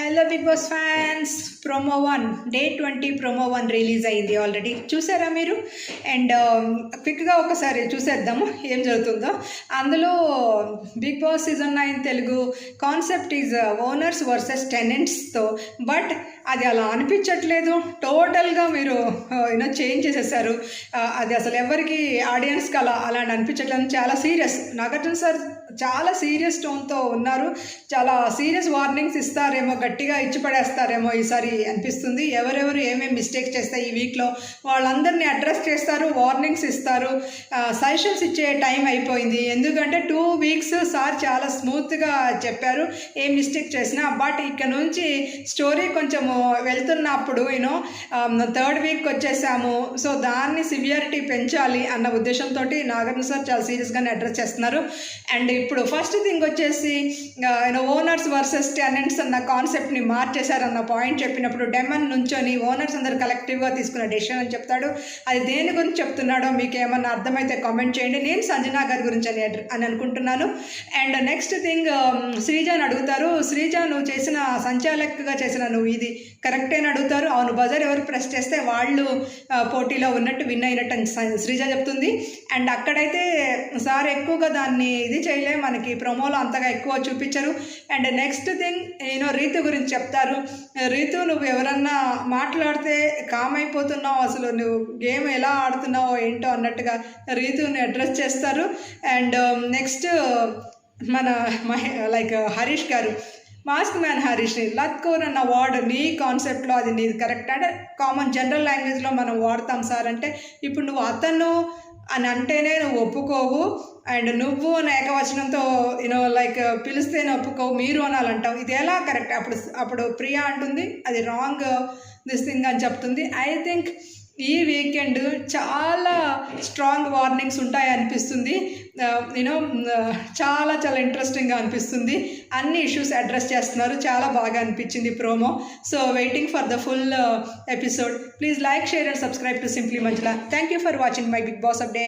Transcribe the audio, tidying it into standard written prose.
Hello big boss fans, promo 1 day 20 promo 1 release అయింది. Already చూసారా మీరు? అండ్ క్విక్గా ఒకసారి చూసేద్దాము ఏం జరుగుతుందో. అందులో big boss season 9 Telugu concept is owners versus టెనెంట్స్తో, బట్ అది అలా అనిపించట్లేదు. టోటల్గా మీరు చేంజ్ చేసేసారు. అది అసలు ఎవరికి ఆడియన్స్కి అలాంటి అనిపించట్లేదు. చాలా సీరియస్, నాగార్జున సార్ చాలా సీరియస్ టోన్తో ఉన్నారు. చాలా సీరియస్ వార్నింగ్స్ ఇస్తారేమో, గట్టిగా ఇచ్చి పడేస్తారేమో ఈసారి అనిపిస్తుంది. ఎవరెవరు ఏమేమి మిస్టేక్స్ చేస్తాయి ఈ వీక్లో వాళ్ళందరినీ అడ్రస్ చేస్తారు, వార్నింగ్స్ ఇస్తారు. సజెషన్స్ ఇచ్చే టైం అయిపోయింది. ఎందుకంటే 2 వీక్స్ సార్ చాలా స్మూత్గా చెప్పారు ఏం మిస్టేక్ చేసినా. బట్ ఇక్కడ నుంచి స్టోరీ కొంచెము వెళ్తున్నప్పుడు థర్డ్ వీక్ వచ్చేసాము, సో దాన్ని సివియారిటీ పెంచాలి అన్న ఉద్దేశంతో నాగార్జున సార్ చాలా సీరియస్గానే అడ్రస్ చేస్తున్నారు. అండ్ ఇప్పుడు ఫస్ట్ థింగ్ వచ్చేసి ఓనర్స్ వర్సెస్ టెనెంట్స్ అన్న కాన్సెప్ట్ని మార్చేశారన్న పాయింట్ చెప్పినప్పుడు డెమన్ నుంచొని ఓనర్స్ అందరు కలెక్టివ్గా తీసుకున్న డెసిషన్ అని చెప్తాడు. అది దేని గురించి చెప్తున్నాడో మీకు ఏమన్నా అర్థమైతే కామెంట్ చేయండి. నేను సంజనా గారి గురించి అని అనుకుంటున్నాను. అండ్ నెక్స్ట్ థింగ్, శ్రీజాని అడుగుతారు. శ్రీజ, నువ్వు చేసిన సంచాలకుగా చేసిన నువ్వు ఇది కరెక్టే అని అడుగుతారు. అవును, బజర్ ఎవరు ప్రెస్ చేస్తే వాళ్ళు పోటీలో ఉన్నట్టు విన్ అయినట్టు అని శ్రీజ చెప్తుంది. అండ్ అక్కడైతే సార్ ఎక్కువగా దాన్ని ఇది చేయలేదు, మనకి ప్రోమోలో అంతగా ఎక్కువ చూపించరు. అండ్ నెక్స్ట్ థింగ్ రీతు గురించి చెప్తారు. రీతు, నువ్వు ఎవరన్నా మాట్లాడితే కామ్ అయిపోతున్నావు, అసలు నువ్వు గేమ్ ఎలా ఆడుతున్నావో ఏంటో అన్నట్టుగా రీతుని అడ్రస్ చేస్తారు. అండ్ నెక్స్ట్ మన హరీష్ గారు, మాస్క్ మ్యాన్ హరీష్ని లత్కోర్ అన్న వర్డ్ నీ కాన్సెప్ట్లో అది నీది కరెక్ట్ అంటే కామన్ జనరల్ లాంగ్వేజ్లో మనం వాడతాం సార్ అంటే, ఇప్పుడు నువ్వు అతను అని అంటేనే నువ్వు ఒప్పుకోవు, అండ్ నువ్వు అని ఏకవచనంతో పిలిస్తేనే ఒప్పుకోవు, మీరు అనాలంటావు. ఇది ఎలా కరెక్ట్? అప్పుడు ప్రియా అంటుంది అది రాంగ్ దిస్ థింగ్ అని చెప్తుంది. ఐ థింక్ ఈ వీకెండ్ చాలా స్ట్రాంగ్ వార్నింగ్స్ ఉంటాయి అనిపిస్తుంది. చాలా చాలా ఇంట్రెస్టింగ్గా అనిపిస్తుంది. అన్ని ఇష్యూస్ అడ్రస్ చేస్తున్నారు. చాలా బాగా అనిపించింది promo. So waiting for the full episode. Please like, share and subscribe to simply Manjula. Thank you for watching my Bigg Boss update.